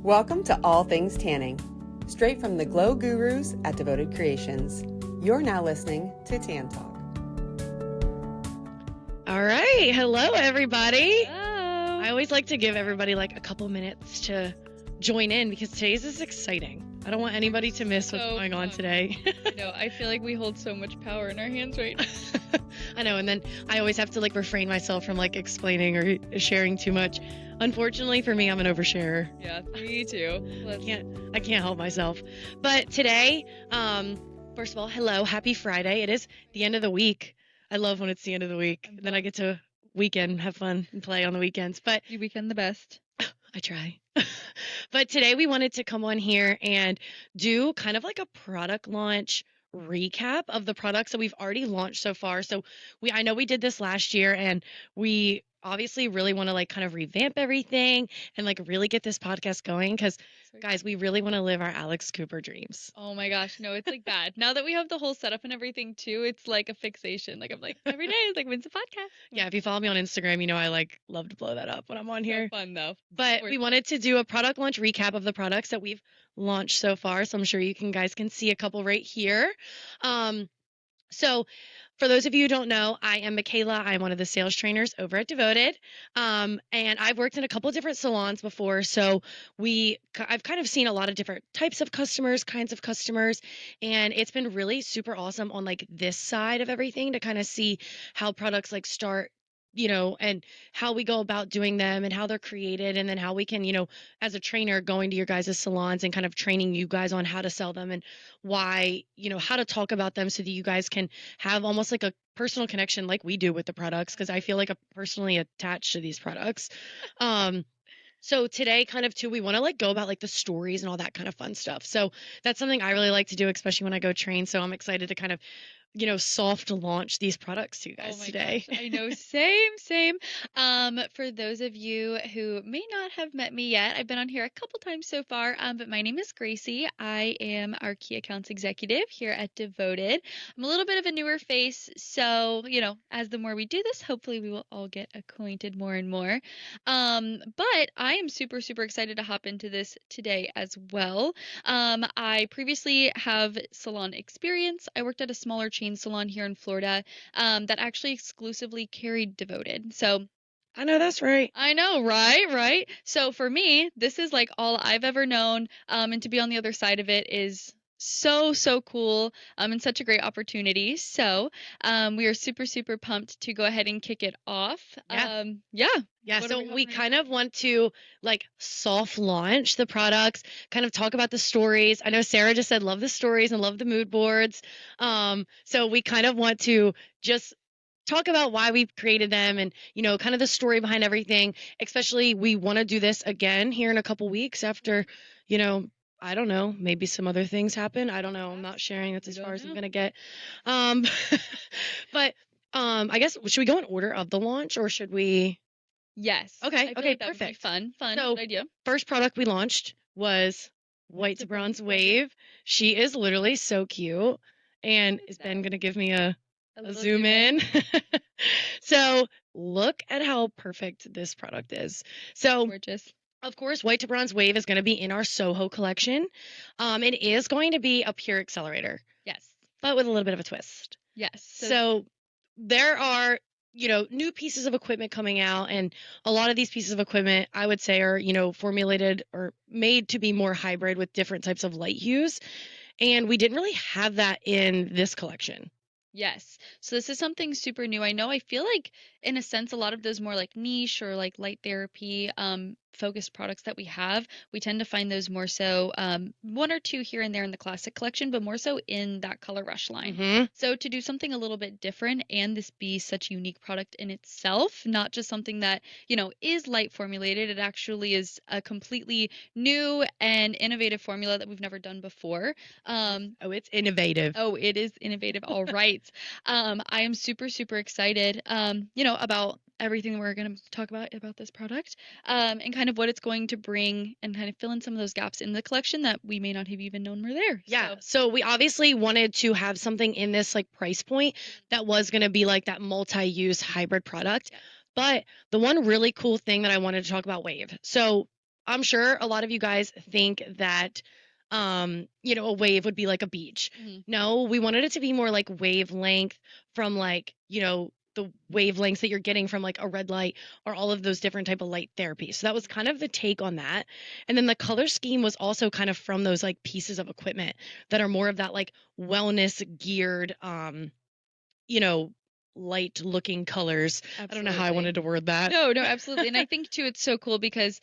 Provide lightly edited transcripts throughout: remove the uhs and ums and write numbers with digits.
Welcome to All Things Tanning, straight from the glow gurus at Devoted Creations. You're now listening to Tan Talk. All right. Hello, everybody. Hello. I always like to give everybody like a couple minutes to join in because today's is exciting. I don't want anybody to miss what's going on today. No, I feel like we hold so much power in our hands right now. I know, and then I always have to like refrain myself from like explaining or sharing too much. Unfortunately for me, I'm an oversharer. Yeah, me too. I can't help myself. But today, first of all, hello, happy Friday. It is the end of the week. I love when it's the end of the week. Then I get to weekend, have fun, and play on the weekends. But You weekend the best. I try. But today we wanted to come on here and do kind of like a product launch recap of the products that we've already launched so far. So I know we did this last year and we obviously really want to like kind of revamp everything and like really get this podcast going because guys, we really want to live our Alex Cooper dreams. Oh my gosh, no, it's like bad. Now that we have the whole setup and everything too, it's like a fixation. Like I'm like every day it's like when's the podcast? Yeah, if you follow me on Instagram, you know I like love to blow that up when I'm on here. So fun though. But we wanted to do a product launch recap of the products that we've launched so far. So I'm sure you guys can see a couple right here. So for those of you who don't know, I am Makayla. I'm one of the sales trainers over at Devoted. And I've worked in a couple of different salons before. So I've kind of seen a lot of different types of customers, kinds of customers. And it's been really super awesome on like this side of everything to kind of see how products like start, and how we go about doing them and how they're created. And then how we can, as a trainer going to your guys' salons and kind of training you guys on how to sell them and why, how to talk about them so that you guys can have almost like a personal connection like we do with the products because I feel like I'm personally attached to these products. So today kind of too, we want to like go about like the stories and all that kind of fun stuff. So that's something I really like to do, especially when I go train. So I'm excited to kind of soft launch these products to you guys today. Gosh, I know, same. For those of you who may not have met me yet, I've been on here a couple times so far, but my name is Gracie. I am our key accounts executive here at Devoted. I'm a little bit of a newer face, so, as the more we do this, hopefully we will all get acquainted more and more. But I am super, super excited to hop into this today as well. I previously have salon experience. I worked at a smaller chain salon here in Florida that actually exclusively carried Devoted. So I know that's right. I know, right? So for me, this is like all I've ever known. And to be on the other side of it is so cool and such a great opportunity. So we are super, super pumped to go ahead and kick it off. Yeah, so we kind of want to like soft launch the products, kind of talk about the stories. I know Sarah just said love the stories and love the mood boards. So we kind of want to just talk about why we've created them and, kind of the story behind everything. Especially we want to do this again here in a couple weeks after, I don't know, maybe some other things happen. I don't know. I'm not sharing. That's as far as I'm going to get. But I guess, should we go in order of the launch or should we? Yes. Okay, Like perfect. That would be fun. So, good idea. First product we launched was White to Bronze Wave. She is literally so cute. And is Ben going to give me a zoom in? So look at how perfect this product is. So gorgeous. Of course, White to Bronze Wave is going to be in our Soho collection. It is going to be a pure accelerator. Yes. But with a little bit of a twist. Yes. So there are new pieces of equipment coming out, and a lot of these pieces of equipment I would say are, formulated or made to be more hybrid with different types of light hues. And we didn't really have that in this collection. Yes. So this is something super new. I know I feel like in a sense a lot of those more like niche or like light therapy focused products that we have, we tend to find those more so one or two here and there in the classic collection, but more so in that color rush line. Mm-hmm. So to do something a little bit different and this be such a unique product in itself, not just something that, is light formulated, it actually is a completely new and innovative formula that we've never done before. It's innovative. Oh, it is innovative. All right. I am super, super excited, about everything we're going to talk about this product, and kind of what it's going to bring and kind of fill in some of those gaps in the collection that we may not have even known were there. Yeah. So we obviously wanted to have something in this like price point that was going to be like that multi-use hybrid product. Yeah. But the one really cool thing that I wanted to talk about Wave. So I'm sure a lot of you guys think that, a wave would be like a beach. Mhm. No, we wanted it to be more like wavelength from like, the wavelengths that you're getting from like a red light or all of those different type of light therapies. So that was kind of the take on that. And then the color scheme was also kind of from those like pieces of equipment that are more of that like wellness geared, you know, light looking colors. I don't know how I Absolutely. wanted to word that. No, no, absolutely. And I think too, it's so cool because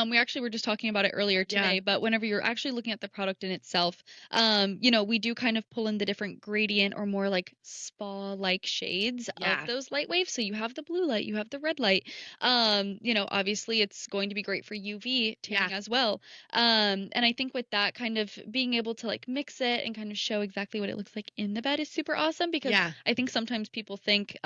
we actually were just talking about it earlier Yeah. today. But whenever you're actually looking at the product in itself, we do kind of pull in the different gradient or more like spa-like shades of Yeah. those light waves. So you have the blue light, you have the red light. Obviously it's going to be great for UV tanning Yeah. as well. And I think with that kind of being able to like mix it and kind of show exactly what it looks like in the bed is super awesome because Yeah. I think sometimes people think,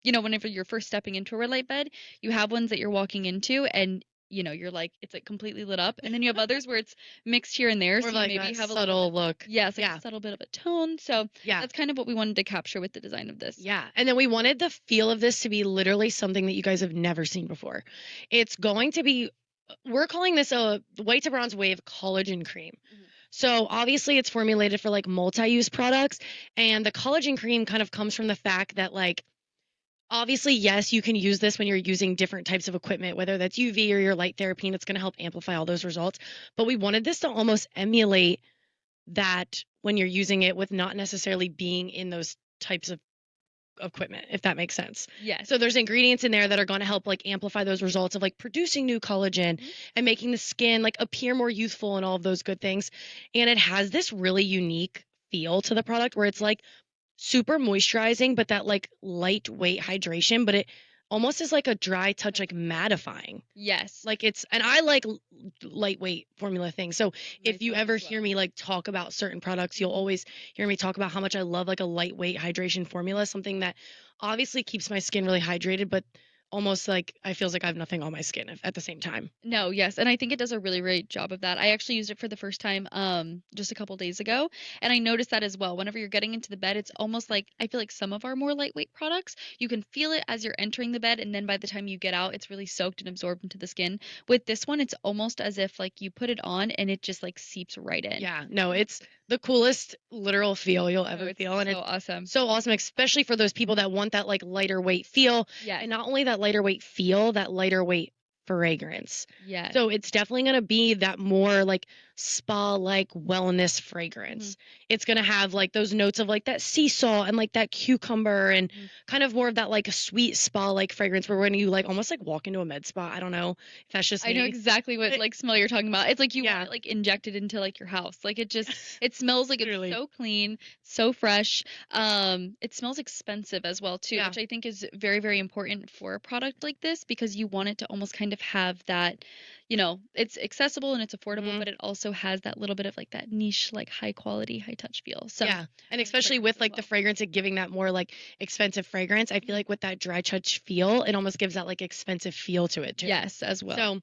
whenever you're first stepping into a red light bed, you have ones that you're walking into and you're like it's like completely lit up and then you have others where it's mixed here and there More so of you like maybe that have a little bit, subtle look. yes, like a Yeah. subtle bit of a tone. So Yeah. that's kind of what we wanted to capture with the design of this. Yeah. And then we wanted the feel of this to be literally something that you guys have never seen before. It's going to be, we're calling this a white to bronze wave collagen cream. Mhm. So obviously it's formulated for like multi-use products, and the collagen cream kind of comes from the fact that like obviously yes, you can use this when you're using different types of equipment, whether that's UV or your light therapy, and it's going to help amplify all those results. But we wanted this to almost emulate that when you're using it with not necessarily being in those types of equipment, if that makes sense. Yes. So there's ingredients in there that are going to help like amplify those results of like producing new collagen Mhm. and making the skin like appear more youthful and all of those good things. And it has this really unique feel to the product where it's Yes. like super moisturizing, but that like lightweight hydration, but it almost is like a dry touch, like mattifying. Yes. Like it's, and I like lightweight formula things. So if you Myself ever as hear well. me like talk about certain products, you'll Mhm. always hear me talk about how much I love like a lightweight hydration formula, something that obviously keeps my skin really hydrated, but almost like I feels like I have nothing on my skin at the same time. No, yes, and I think it does a really great job of that. I actually used it for the first time just a couple days ago, and I noticed that as well. Whenever you're getting into the bed, it's almost like I feel like some of our more lightweight products, you can feel it as you're entering the bed, and then by the time you get out, it's really soaked and absorbed into the skin. With this one, it's almost as if like you put it on and it just like seeps right in. Yeah, no, it's the coolest literal feel you'll No, ever it's feel. And so it's awesome. so awesome, especially for those people that want that like lighter weight feel. Yes. And not only that lighter weight feel, that lighter weight fragrance. Yes. So it's definitely going to be that more like spa like wellness Hmm. fragrance. It's going to have like those notes of like that sea salt and like that cucumber and Hmm. kind of more of that like sweet spa like fragrance where when you like almost like walk into a med spa. I don't know if that's just I know me. exactly what But like smell you're talking about. It's like you want yeah, it like injected into like your house. Like it smells like it's literally. so clean, so fresh. It smells expensive as well too, Yeah. which I think is very, very important for a product like this because you want it to almost kind of have that, it's accessible and it's affordable, Mhm. but it also has that little bit of like that niche, like high quality, high touch feel. So Yeah. And for the especially fragrance with as like the well. fragrance and giving that more like expensive fragrance, I feel Mhm. like with that dry touch feel, it almost gives that like expensive feel to it too. Yes, as well. So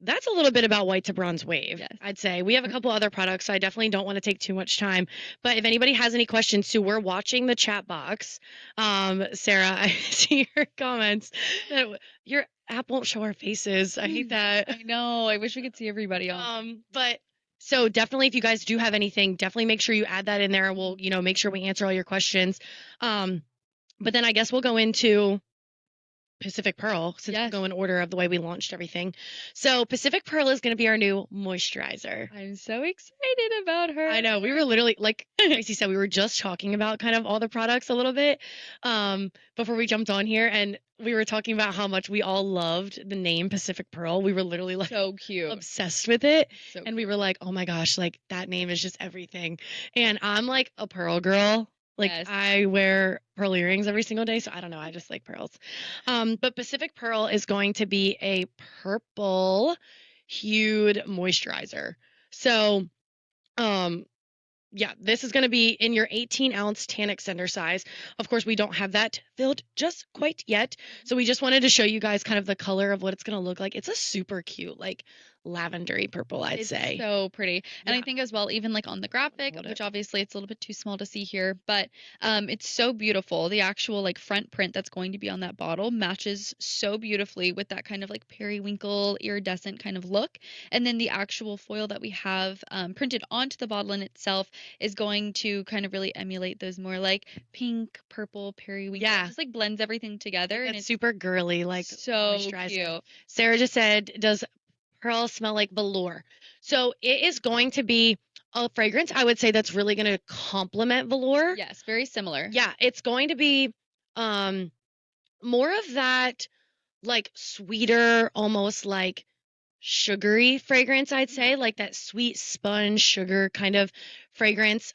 that's a little bit about white to bronze wave. Yes. I'd say we have a couple other products, so I definitely don't want to take too much time. But if anybody has any questions, so we're watching the chat box. Sarah, I see your comments that your app won't show our faces. I hate that. I know. I wish we could see everybody on. But so definitely if you guys do have anything, definitely make sure you add that in there. We'll, Mhm. make sure we answer all your questions. Um, but then I guess we'll go into Pacific Pearl since we'll Yes. go in order of the way we launched everything. So Pacific Pearl is going to be our new moisturizer. I'm so excited about her. I know we were literally like Gracie said, we were just talking about kind of all the products a little bit before we jumped on here, and we were talking about how much we all loved the name Pacific Pearl. We were literally like So cute. obsessed with it, So and we cute. were like, oh my gosh, like that name is just everything. And I'm like a pearl girl. Like Yes. I wear pearl earrings every single day, so I don't know. I just like pearls. But Pacific Pearl is going to be a purple hued moisturizer. So, um, yeah, this is going to be in your 18-ounce tan extender size. Of course, we don't have that filled just quite yet. So we just wanted to show you guys kind of the color of what it's going to look like. It's a super cute, like lavendery purple, I'd It's say. so pretty. And I Yeah. think as well, even like on the graphic, Hold which it. obviously it's a little bit too small to see here, but it's so beautiful. The actual like front print that's going to be on that bottle matches so beautifully with that kind of like periwinkle iridescent kind of look. And then the actual foil that we have printed onto the bottle in itself is going to kind of really emulate those more like pink, purple, periwinkle. Yeah. It just like blends everything together, and That's it's super girly, like so moisturizer. cute. Sarah just said, does pearl smell like velour? So it is going to be a fragrance, I would say, that's really going to complement velour. Yes, very similar. Yeah, it's going to be more of that like sweeter, almost like sugary fragrance, I'd say, like that sweet sponge sugar kind of fragrance,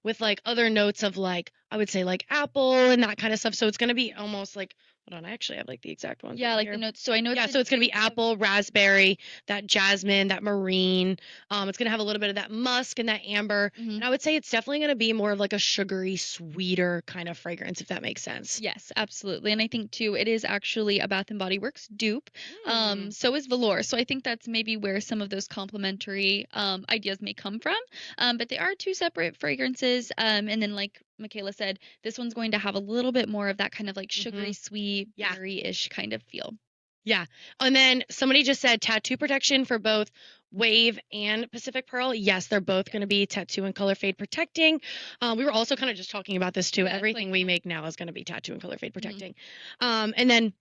with like other notes of like, I would say like apple and that kind of stuff. So it's gonna be almost like, hold on, I actually have like the exact ones Yeah, right like the here. notes. So I know Yeah, it's so it's gonna be base of- apple, raspberry, that jasmine, that marine. It's gonna have a little bit of that musk and that amber. Mhm. And I would say it's definitely gonna be more of like a sugary, sweeter kind of fragrance, if that makes sense. Yes, absolutely. And I think too, it is actually a Bath and Body Works dupe. Mm. So is velour. So I think that's maybe where some of those complementary ideas may come from. But they are two separate fragrances. And then like Makayla said, this one's going to have a little bit more of that kind of like sugary, sweet, Yeah. berry-ish kind of feel. Yeah. And then somebody just said tattoo protection for both Wave and Pacific Pearl. Yes, they're both going to be tattoo and color fade protecting. We were also kind of just talking about this too. Yes, Everything like- we make now is going to be tattoo and color fade protecting. And then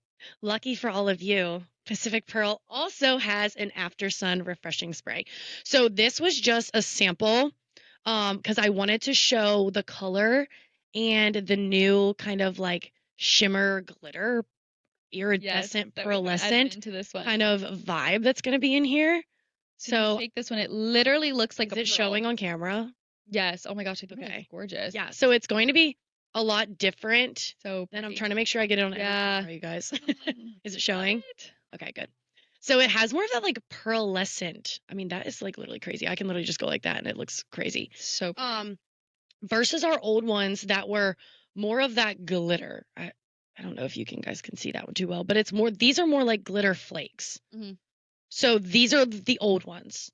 lucky for all of you, Pacific Pearl also has an after sun refreshing spray. So this was just a sample because I wanted to show the color and the new kind of like shimmer glitter iridescent that we wanna add pearlescent into this one. kind of vibe that's going to be in here. So if you So shake this one, it literally looks like is a it pearl. showing on camera? Yes. Oh my gosh, I think it Okay. looks gorgeous. Yeah, so it's going to be a lot different. So Then I'm pretty. trying to make sure I get it on Yeah. every for you guys. Is it Got showing? it. Okay, good. So it has more of that like pearlescent. I mean, that is like literally crazy. I can literally just go like that and it looks crazy. So pretty. Versus our old ones that were more of that glitter. I don't know if you guys can see that one too well, but it's more, these are more like glitter flakes. Mhm. So these are the old ones.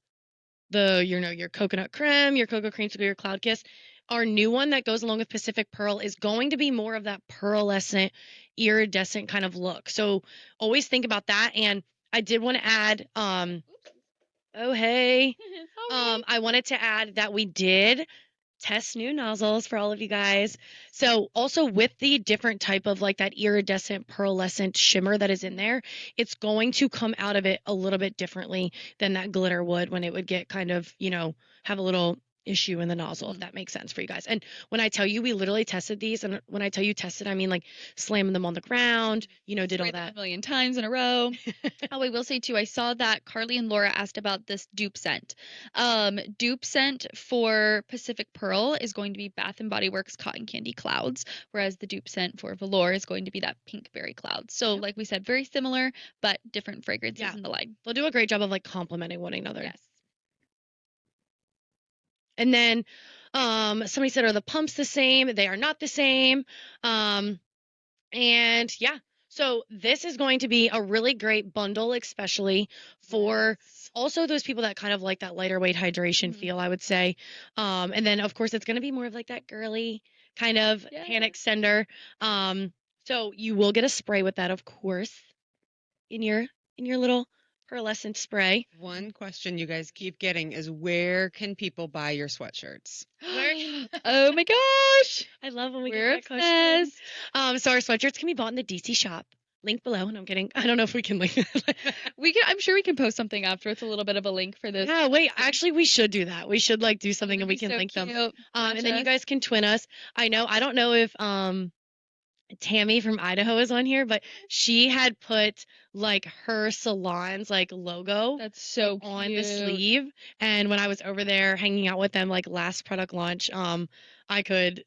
Your coconut creme, your cocoa creamsicle, your cloud kiss. Our new one that goes along with Pacific Pearl is going to be more of that pearlescent, iridescent kind of look. So always think about that. And I did want to add, oh hey, I wanted to add that we did test new nozzles for all of you guys. So also with the different type of like that iridescent pearlescent shimmer that is in there, it's going to come out of it a little bit differently than that glitter would when it would get kind of, have a little issue in the nozzle, if that makes sense for you guys. And when I tell you we literally tested these, and when I tell you tested, I mean like slamming them on the ground, did all Sprayed them that. a million times in a row. Oh, I will say too, I saw that Carly and Laura asked about this dupe scent. Dupe scent for Pacific Pearl is going to be Bath and Body Works Cotton Candy Clouds, whereas the dupe scent for Velour is going to be that Pink Berry Cloud. So, Yep. like we said, very similar, but different fragrances Yeah. in the line. They'll do a great job of like complementing one another. Yes. And then somebody said, are the pumps the same? They are not the same. And yeah, so this is going to be a really great bundle, especially for also those people that kind of like that lighter weight hydration feel, I would say. And then of course it's going to be more of like that girly kind of hand extender. So you will get a spray with that, of course, in your little pearlescent spray. One question you guys keep getting is where can people buy your sweatshirts? Oh my gosh. I love when we We're get that question. obsessed. So our sweatshirts can be bought in the DC shop. Link below. And I'm kidding. I don't know if we can link that. I'm sure we can post something after. It's a little bit of a link for this. Yeah, wait, actually we should do that. We should like do something and we can link them. And then you guys can twin us. I don't know if Tammy from Idaho is on here, but she had put like her salon's like logo That's so on the cute. sleeve. And when I was over there hanging out with them like last product launch,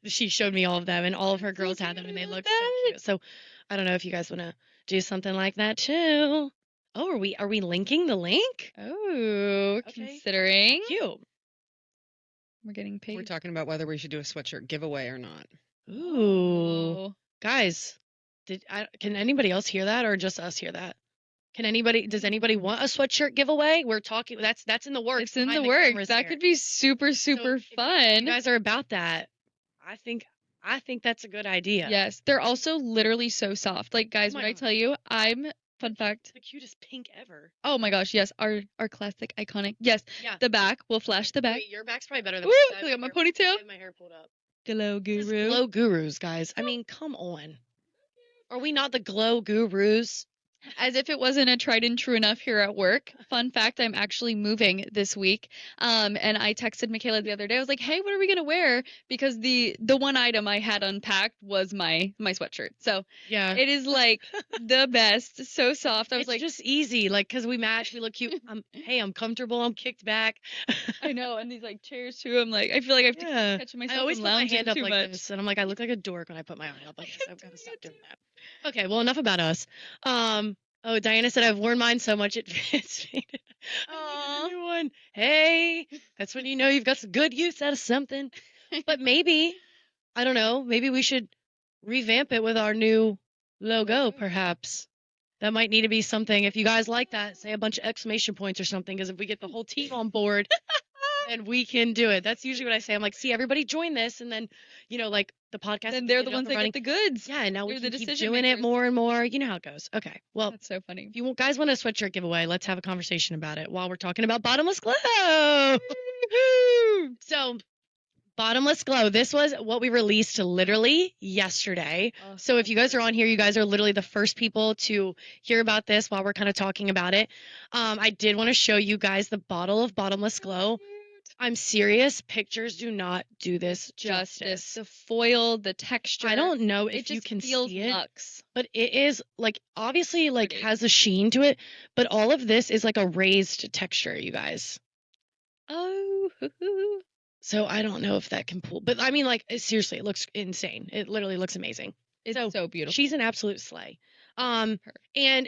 she showed me all of them and all of her girls had them and they looked so cute. So I don't know if you guys want to do something like that too. Oh, are we linking the link? Oh, Okay. considering Cute. we're getting paid. We're talking about whether we should do a sweatshirt giveaway or not. Ooh. Oh. Guys, can anybody else hear that or just us hear that? Does anybody want a sweatshirt giveaway? We're talking, that's in the works. It's in behind the works. cameras That here. could be super, So super if you fun. guys are about that, I think that's a good idea. Yes, they're also literally so soft. Like, guys, Oh my when I God. tell you, fun fact. The cutest pink ever. Oh my gosh, yes, our classic, iconic. Yes, Yeah. the back. We'll flash the back. Wait, your back's probably better than Ooh, mine. I look at my have ponytail. I have my hair pulled up. Glow This is Guru. Glow Gurus, guys. I mean, come on. Are we not the Glow Gurus? As if it wasn't a tried and true enough here at work. Fun fact, I'm actually moving this week. And I texted Makayla the other day. I was like, "Hey, what are we gonna wear?" Because the one item I had unpacked was my sweatshirt. So Yeah. it is like the best, so soft. I was It's like, just easy, like, because we match, we look cute. I'm comfortable, I'm kicked back. I know, and these like chairs too. I'm like, I feel like I have to Yeah. catch I myself always from put my lounging hand up too like much. this, and I'm like, I look like a dork when I put my arm up like this. I've got to stop doing that. Okay, well, enough about us. Oh, Diana said I've worn mine so much it faded. I need a new one. Hey, that's when you know you've got some good use out of something. But maybe, I don't know, maybe we should revamp it with our new logo, perhaps. That might need to be something. If you guys like that, say a bunch of exclamation points or something, because if we get the whole team on board, then we can do it. That's usually what I say. I'm like, see, everybody join this, and then, like the podcast. Then we they're get the it up ones and that running. get the goods. Yeah, and now we They're can the keep decision doing it makers. more and more. You know how it goes. Okay, well, That's so funny. if you guys want a sweatshirt giveaway, let's have a conversation about it while we're talking about Bottomless Glow. So, Bottomless Glow. This was what we released literally yesterday. So if you guys are on here, you guys are literally the first people to hear about this while we're kind of talking about it. I did want to show you guys the bottle of Bottomless Glow. I'm serious. Pictures do not do this justice. The foil, the texture. I don't know it if you just can feels see it, luxe. but it is like obviously like Pretty. has a sheen to it, but all of this is like a raised texture, you guys. Oh, So I don't know if that can pull, but I mean, like seriously, it looks insane. It literally looks amazing. it's so beautiful. She's an absolute slay. And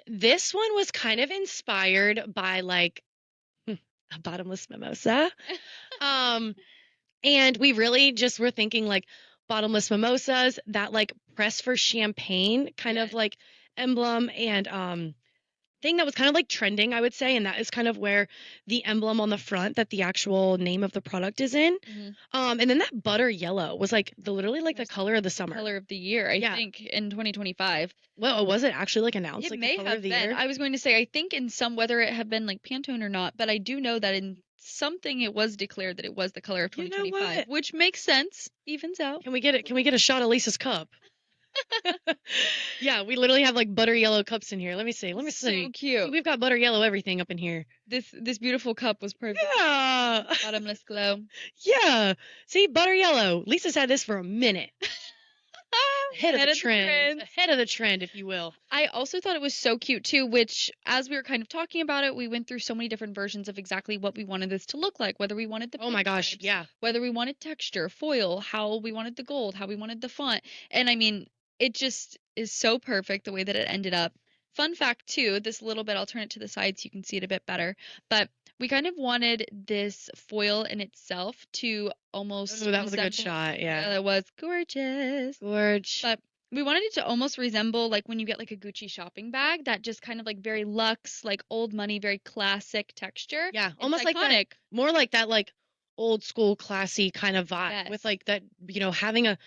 this one was kind of inspired by like a bottomless mimosa. And we really just were thinking like bottomless mimosas, that like press for champagne kind of like emblem and thing that was kind of like trending, I would say, and that is kind of where the emblem on the front that the actual name of the product is in. And then that butter yellow was like literally like the color of the summer. Color of the year, I think, in 2025. Well, was it actually like announced It like may the color have of the been. year? I was going to say, I think in some, whether it had been like Pantone or not, but I do know that in something it was declared that it was the color of 2025, which makes sense, evens out. Can we get a shot of Lisa's cup? Yeah, we literally have like butter yellow cups in here. Let me see. So cute. See, we've got butter yellow everything up in here. This beautiful cup was perfect. Yeah. Bottomless glow. Yeah. See, butter yellow. Lisa's had this for a minute. Ahead of the trend. Ahead of the trend, if you will. I also thought it was so cute too, which as we were kind of talking about it, we went through so many different versions of exactly what we wanted this to look like, whether we wanted the Oh my gosh, pinstripes, yeah. whether we wanted texture, foil, how we wanted the gold, how we wanted the font. And I mean, it just is so perfect the way that it ended up. Fun fact too, this little bit, I'll turn it to the side so you can see it a bit better. But we kind of wanted this foil in itself to almost that was a good shot, yeah. That was gorgeous. But we wanted it to almost resemble like when you get like a Gucci shopping bag, that just kind of like very luxe, like old money, very classic texture. Yeah, It's almost iconic. like that, more like that like old school classy kind of vibe Yes. with like that, having a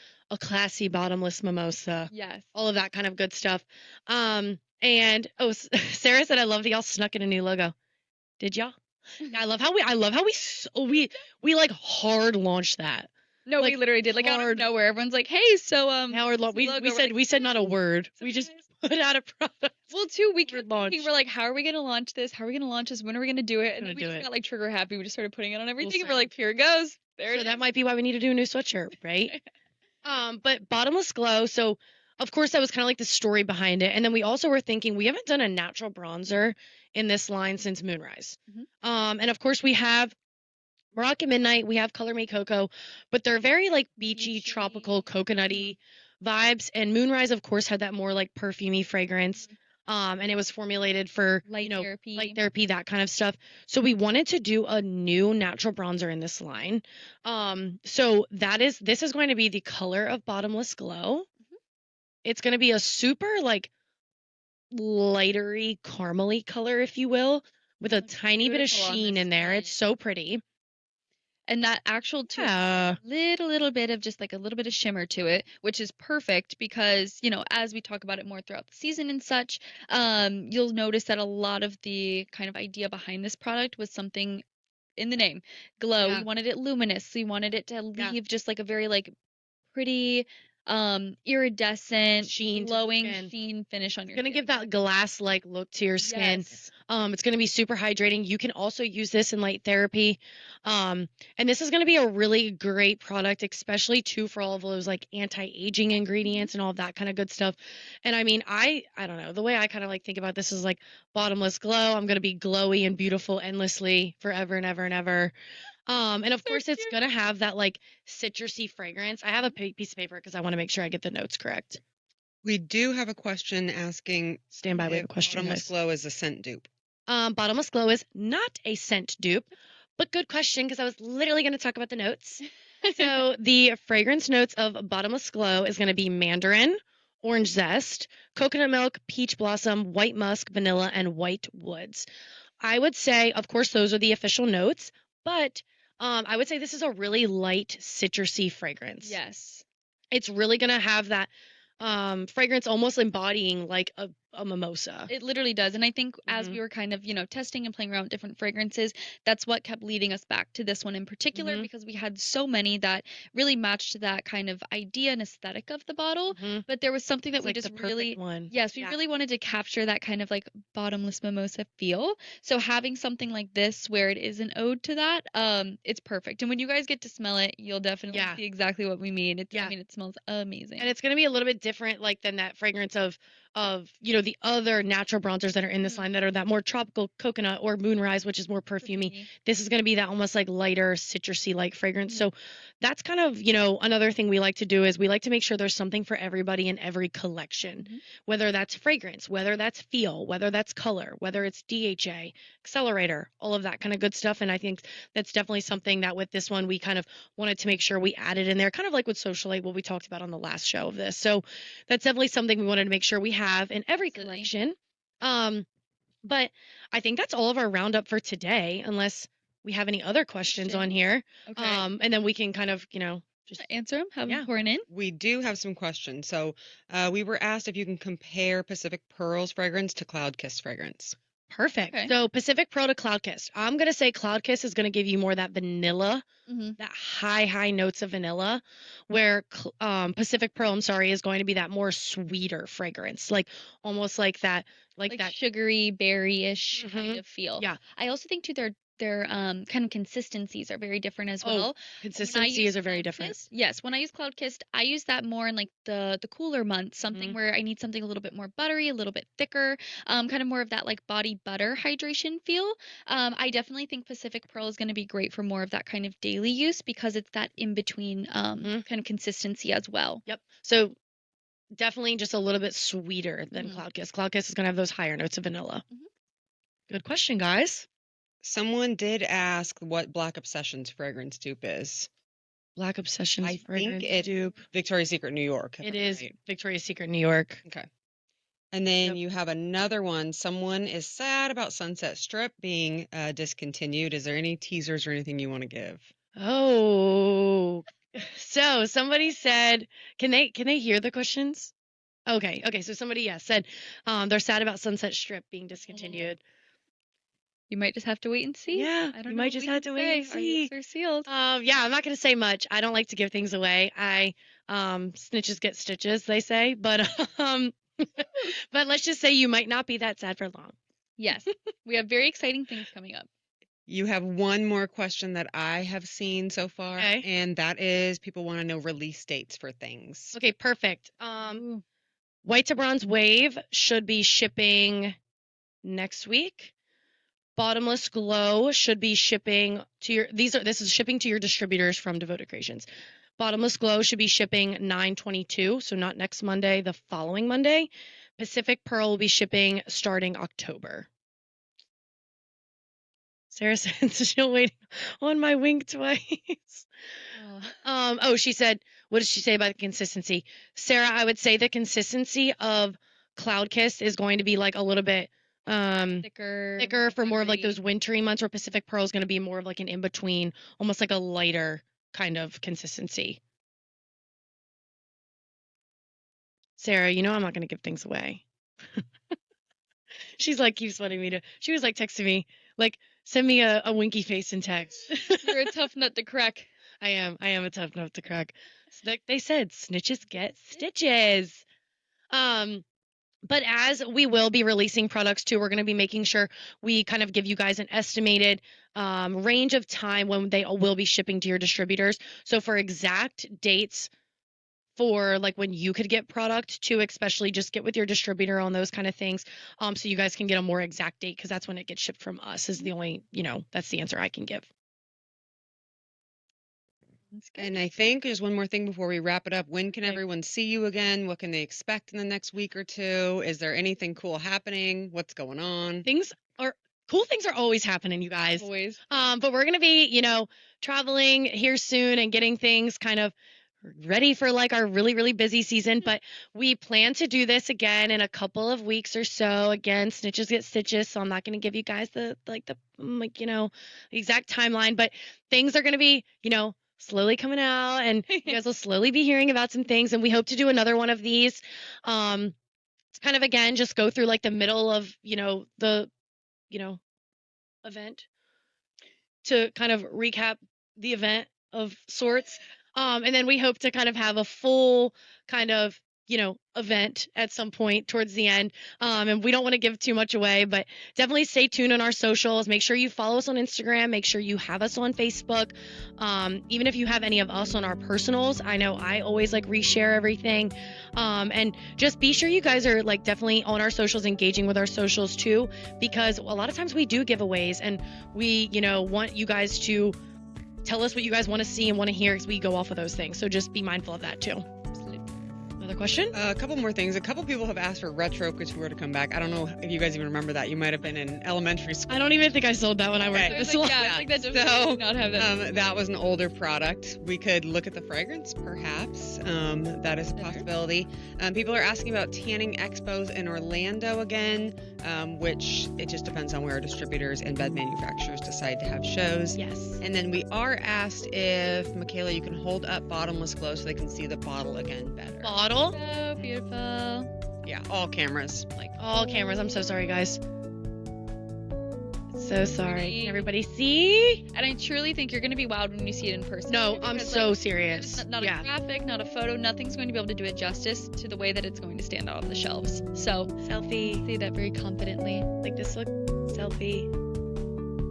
classy bottomless mimosa. Yes. All of that kind of good stuff. And Sarah said I love that y'all snuck in a new logo. Did y'all? Yeah, I love how we like hard launched that. No, like, we literally did. Like out of nowhere, everyone's like, "Hey, so Howard, we said not a word. We just put out a product. Well, too, we kept launch. thinking, we're like, how are we gonna launch this? How are we gonna launch this? When are we gonna do it? And then we do just it. got like trigger happy. We just started putting it on everything, and we're like, here it goes. There it is. So that might be why we need to do a new sweatshirt, right? But bottomless glow. So of course that was kind of like the story behind it, and then we also were thinking we haven't done a natural bronzer in this line since Moonrise. And of course we have Moroccan Midnight, we have Color Me Cocoa, but they're very like beachy, tropical, coconutty vibes. And Moonrise, of course, had that more like perfumey fragrance. And it was formulated for light therapy, that kind of stuff. So we wanted to do a new natural bronzer in this line. So this is going to be the color of Bottomless Glow. It's going to be a super like lightery, caramely color, if you will, with a Looks tiny bit of beautiful on sheen this in there. It's skin. so pretty. And that actual too, Yeah. little bit of just like a little bit of shimmer to it, which is perfect because, as we talk about it more throughout the season and such, you'll notice that a lot of the kind of idea behind this product was something in the name, glow. Yeah. We wanted it luminous. We wanted it to Yeah. leave just like a very like pretty, iridescent, Sheen to the glowing skin. sheen finish on It's your gonna skin. give that glass-like look to your skin. Yes. It's gonna be super hydrating. You can also use this in light therapy. And this is gonna be a really great product, especially too for all of those like anti-aging ingredients and all of that kind of good stuff. And I mean, I don't know, the way I kind of like think about this is like bottomless glow. I'm gonna be glowy and beautiful endlessly forever and ever and ever. And of So course it's cute. gonna have that like citrusy fragrance. I have a piece of paper because I want to make sure I get the notes correct. We do have a question asking Stand by, we have if a question, Bottomless guys. Glow is a scent dupe. Bottomless Glow is not a scent dupe, but good question because I was literally going to talk about the notes. So the fragrance notes of Bottomless Glow is going to be mandarin, orange zest, coconut milk, peach blossom, white musk, vanilla, and white woods. I would say, of course, those are the official notes, but I would say this is a really light, citrusy fragrance. Yes. It's really going to have that fragrance almost embodying like a mimosa. It literally does. And I think as Mhm. we were kind of, testing and playing around with different fragrances, that's what kept leading us back to this one in particular Mhm. because we had so many that really matched that kind of idea and aesthetic of the bottle. Mhm. But there was something that It's we like just the perfect really, one. yes, we Yeah. really wanted to capture that kind of like bottomless mimosa feel. So having something like this where it is an ode to that, it's perfect. And when you guys get to smell it, you'll definitely Yeah. see exactly what we mean. I Yeah. mean, it smells amazing. And it's going to be a little bit different like than that fragrance of the other natural bronzers that are in this line that are that more tropical coconut or moonrise, which is more perfumey. Perfumey. This is going to be that almost like lighter citrusy like fragrance. So that's kind of another thing we like to do is we like to make sure there's something for everybody in every collection, whether that's fragrance, whether that's feel, whether that's color, whether it's DHA, accelerator, all of that kind of good stuff. And I think that's definitely something that with this one we kind of wanted to make sure we added in there, kind of like with Socialite, what we talked about on the last show of this. So that's definitely something we wanted to make sure we have in every Absolutely. collection. But I think that's all of our roundup for today, unless we have any other questions on here. Okay. And then we can kind of, just Answer them, have them Yeah. pouring in. We do have some questions. So we were asked if you can compare Pacific Pearl's fragrance to Cloud Kiss fragrance. Perfect. Okay. So Pacific Pearl to Cloud Kiss. I'm going to say Cloud Kiss is going to give you more of that vanilla, that high notes of vanilla, where Pacific Pearl, I'm sorry, is going to be that more sweeter fragrance, like almost like that, Like that. sugary, berry-ish kind of feel. Yeah. I also think too their kind of consistencies are very different as Oh, well. When I consistencies use are very Cloud different. Kiss, yes, when I use Cloud Kissed, I use that more in like the cooler months, something where I need something a little bit more buttery, a little bit thicker, kind of more of that like body butter hydration feel. I definitely think Pacific Pearl is going to be great for more of that kind of daily use because it's that in between kind of consistency as well. Yep. So definitely just a little bit sweeter than Cloud Kiss. Cloud Kiss is going to have those higher notes of vanilla. Good question, guys. Someone did ask what Black Obsession's fragrance dupe is. Black Obsession's I fragrance think it's dupe. Victoria's Secret New York. It is right. Victoria's Secret New York. Okay. And then you have another one. Someone is sad about Sunset Strip being discontinued. Is there any teasers or anything you want to give? Oh, so somebody said, can they hear the questions? Okay. So somebody said, they're sad about Sunset Strip being discontinued. You might just have to wait and see. Yeah, I don't you know might what just we have can to wait and say. Our see. lips are sealed. Yeah, I'm not gonna say much. I don't like to give things away. Snitches get stitches, they say, but but let's just say you might not be that sad for long. Yes, we have very exciting things coming up. You have one more question that I have seen so far, Okay. and that is people want to know release dates for things. Okay, perfect. White to Bronze Wave should be shipping next week. Bottomless Glow should be shipping to your this is shipping to your distributors from Devoted Creations. Bottomless Glow should be shipping 9/22, so not next Monday, the following Monday. Pacific Pearl will be shipping starting October. Sarah says she'll wait on my wink twice. She said, what did she say about the consistency? Sarah, I would say the consistency of Cloud Kiss is going to be like a little bit thicker for more of like powdery. those wintry months, where Pacific Pearl is going to be more of like an in between, almost like a lighter kind of consistency. Sarah, you know I'm not going to give things away. She's like keeps wanting me to. She was like texting me like, send me a winky face in text. You're a tough nut to crack. I am a tough nut to crack. They said snitches get stitches. But as we will be releasing products too, we're going to be making sure we kind of give you guys an estimated range of time when they will be shipping to your distributors. So for exact dates for like when you could get product to, especially just get with your distributor on those kind of things, so you guys can get a more exact date, because that's when it gets shipped from us is the only, that's the answer I can give. That's good. And I think there's one more thing before we wrap it up. When can Okay. everyone see you again? What can they expect in the next week or two? Is there anything cool happening? What's going on? Cool things are always happening, you guys. Always. But we're gonna be, traveling here soon and getting things kind of ready for like our really, really busy season. But we plan to do this again in a couple of weeks or so. Again, snitches get stitches, so I'm not gonna give you guys the exact timeline, but things are gonna be, slowly coming out, and you guys will slowly be hearing about some things. And we hope to do another one of these. It's kind of, again, just go through like the middle of, the event to kind of recap the event of sorts. And then we hope to kind of have a full kind of, event at some point towards the end. And we don't want to give too much away, but definitely stay tuned on our socials. Make sure you follow us on Instagram. Make sure you have us on Facebook. Even if you have any of us on our personals, I know I always like reshare everything. And just be sure you guys are like definitely on our socials, engaging with our socials too, because a lot of times we do giveaways, and we, want you guys to tell us what you guys want to see and want to hear, as we go off of those things. So just be mindful of that too. Another question? A couple more things. A couple people have asked for retro couture to come back. I don't know if you guys even remember that. You might have been in elementary school. I don't even think I sold that when I worked Okay. at I the was like, salon. yeah, I think that definitely So, did not have that. That was an older product. We could look at the fragrance, perhaps. That is a possibility. People are asking about tanning expos in Orlando again, which it just depends on where our distributors and bed manufacturers decide to have shows. Yes. And then we are asked if, Makayla, you can hold up bottomless glow so they can see the bottle again better. Bottle? So beautiful. Yeah, all cameras. Like all cameras. I'm so sorry, guys. So sorry. Pretty. Can everybody see? And I truly think you're going to be wowed when you see it in person. No, I'm Because, so like, serious. There's not Yeah. a graphic, not a photo, nothing's going to be able to do it justice to the way that it's going to stand out on the shelves. So Selfie. say that very confidently. Like this look. Selfie.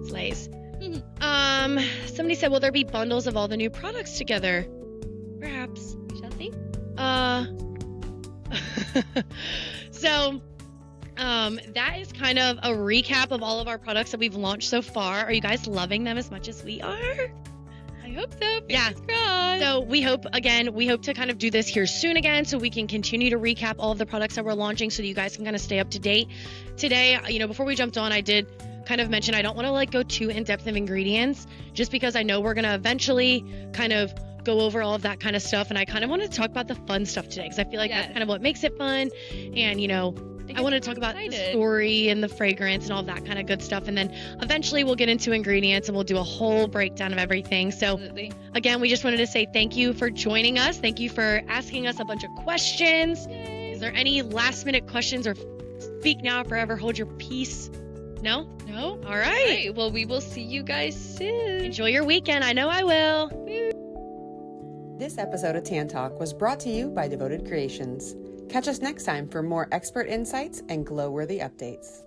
Slays. Mhm. Somebody said, will there be bundles of all the new products together? Perhaps. We shall see. So, that is kind of a recap of all of our products that we've launched so far. Are you guys loving them as much as we are? I hope so. Yeah. Fingers crossed. So we hope to kind of do this here soon again, so we can continue to recap all of the products that we're launching, so that you guys can kind of stay up to date. Today, before we jumped on, I did kind of mention I don't want to like go too in depth of ingredients, just because I know we're going to eventually kind of go over all of that kind of stuff. And I kind of want to talk about the fun stuff today, because I feel like that's Yes. kind of what makes it fun. And, I want to talk about the story and the fragrance and all that kind of good stuff. And then eventually we'll get into ingredients and we'll do a whole breakdown of everything. So Absolutely. again, we just wanted to say thank you for joining us. Thank you for asking us a bunch of questions. Is there any last minute questions, or speak now or forever hold your peace? No? No? All right. Right. Well, we will see you guys soon. Enjoy your weekend. I know I will. This episode of Tan Talk was brought to you by Devoted Creations. Catch us next time for more expert insights and glow-worthy updates.